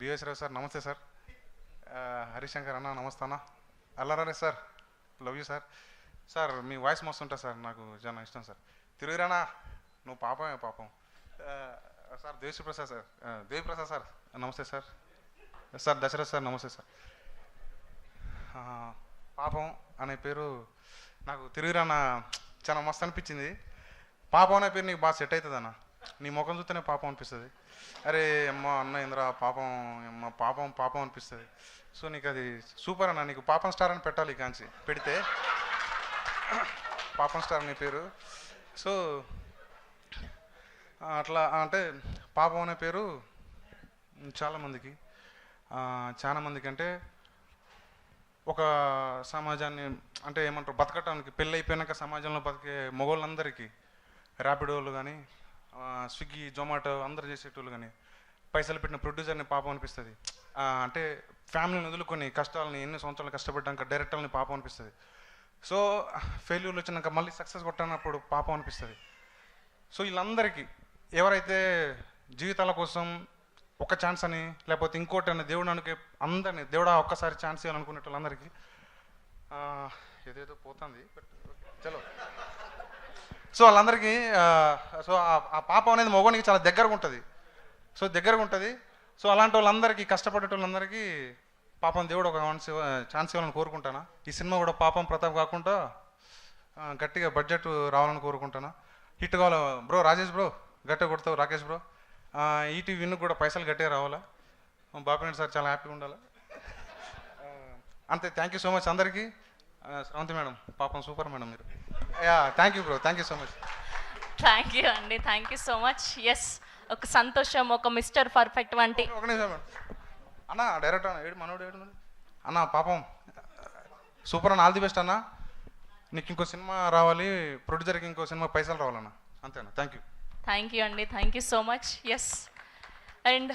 BS Rao sir నమస్తే sir. Harishankar అన్న నమస్తే అన్న. అల్లారే sir love you sir. Sir మీ వాయిస్ మస్తు ఉంటుంది సార్, నాకు చాలా ఇష్టం సార్. తిరుగురానా నువ్వు పాపమే పాపం. Sir Devi Prasad sir, Devi Prasad sir నమస్తే సార్. సార్ దశరథ్ సార్ నమస్తే సార్. పాపం అనే పేరు నాకు తిరుగురానా చాలా మస్తు అనిపించింది. పాపం అనే పేరు నీకు బాగా సెట్ అవుతుంది అన్న, నీ ముఖం చూస్తేనే పాపం అనిపిస్తుంది. అరే అమ్మ అన్న ఇంద్ర పాపం అమ్మ పాపం పాపం అనిపిస్తుంది. సో నీకు అది సూపర్ అన్న, నీకు పాపం స్టార్ అని పెట్టాలి కాంచి పెడితే పాపం స్టార్ నీ పేరు. సో అట్లా అంటే పాపం అనే పేరు చాలామందికి అంటే ఒక సమాజాన్ని అంటే ఏమంటారు బతకటానికి పెళ్ళి అయిపోయాక సమాజంలో బతికే మగవాళ్ళందరికీ ర్యాపిడోలు కానీ స్విగ్గీ జొమాటో అందరు చేసేటోళ్ళు కానీ పైసలు పెట్టిన ప్రొడ్యూసర్ని పాపం అనిపిస్తుంది. అంటే ఫ్యామిలీని వదులుకొని కష్టాలని ఎన్ని సంవత్సరాలు కష్టపడ్డాక డైరెక్టర్ని పాపం అనిపిస్తుంది. సో ఫెయిల్యూర్లు వచ్చినాక మళ్ళీ సక్సెస్ కొట్టినప్పుడు పాపం అనిపిస్తుంది. సో వీళ్ళందరికీ ఎవరైతే జీవితాల కోసం ఒక ఛాన్స్ అని లేకపోతే ఇంకోటి అని దేవుడు అనుకే అందరినీ దేవుడా ఒక్కసారి ఛాన్స్ ఇవ్వాలనుకునే వాళ్ళందరికీ ఏదేదో పోతుంది చలో. సో వాళ్ళందరికీ సో ఆ పాపం అనేది మగవానికి చాలా దగ్గరగా ఉంటుంది. సో అలాంటి వాళ్ళందరికీ కష్టపడే వాళ్ళందరికీ పాపం దేవుడు ఒక ఛాన్స్ ఇవ్వాలని కోరుకుంటాను. ఈ సినిమా కూడా పాపం ప్రతాప్ కాకుండా గట్టిగా బడ్జెట్ రావాలని కోరుకుంటాను. హిట్ కావాలి బ్రో, రాజేష్ బ్రో గట్టిగా కొడతావు, రాకేష్ బ్రో ఈటీవీ విన్ను కూడా పైసలు గట్టిగా రావాలా. బాపినేడు సార్ చాలా హ్యాపీగా ఉండాలి. అంతే. థ్యాంక్ యూ సో మచ్ అందరికీ. శ్రవంతి మేడం పాపం సూపర్ మేడం మీరు. Thank you bro, thank you so much. Thank you అండి, thank you so much. Yes, ఒక సంతోషం, ఒక మిస్టర్ పర్ఫెక్ట్ వంటి ఒక నిమిషం మేడం. అన్న డైరెక్టర్ అన్న ఏడు మనోడు ఏడు అన్న పాపం సూపర్ అన్న, ఆల్ ది బెస్ట్ అన్న. నీకు ఇంకో సినిమా రావాలి, ప్రొడ్యూసర్కి ఇంకో సినిమా పైసలు రావాలన్న. అంతేనా? థ్యాంక్ యూ అండి, thank you so much. Yes, and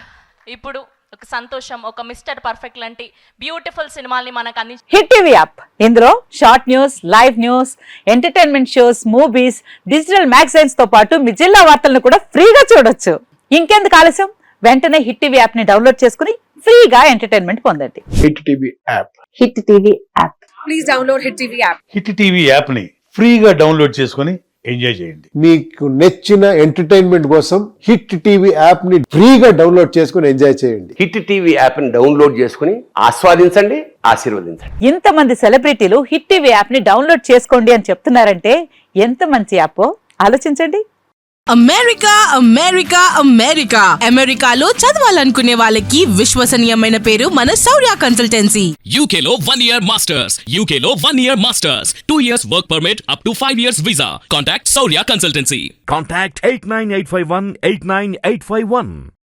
ఇప్పుడు ఒక సంతోషం, ఒక మిస్టర్ పర్ఫెక్ట్ లాంటి బ్యూటిఫుల్ సినిమాల్ని మనకు అందించి హిట్ టీవీ యాప్, ఇందులో short news, live news, entertainment shows, movies, digital magazines తో పాటు మీ జిల్లా వార్తలను కూడా ఫ్రీగా చూడొచ్చు. ఇంకెందుకు ఆలస్యం, వెంటనే హిట్ టీవీ యాప్ ని డౌన్లోడ్ చేసుకుని ఫ్రీగా ఎంటర్టైన్మెంట్ పొందండి. Hit TV app, hit TV app please download hit TV app. Hit TV app ని ఫ్రీగా డౌన్లోడ్ చేసుకుని ఎంజాయ్ చేయండి. మీకు నచ్చిన ఎంటర్టైన్మెంట్ కోసం హిట్ టీవీ యాప్ ని ఫ్రీగా డౌన్లోడ్ చేసుకుని ఎంజాయ్ చేయండి. హిట్ టీవీ యాప్ ని డౌన్లోడ్ చేసుకుని ఆస్వాదించండి, ఆశీర్వదించండి. ఇంతమంది సెలబ్రిటీలు హిట్ టీవీ యాప్ ని డౌన్లోడ్ చేసుకోండి అని చెప్తున్నారంటే ఎంత మంచి యాప్ ఆలోచించండి. అమెరికా అమెరికా అమెరికా అమెరికాలో చదవాలనుకునే వాళ్ళకి విశ్వసనీయమైన పేరు మన శౌర్య కన్సల్టెన్సీ. UK లో 1 year masters, UK లో 1 year masters, 2 years work permit up to 5 years visa. Contact Saurya Consultancy. Contact 89851 89851.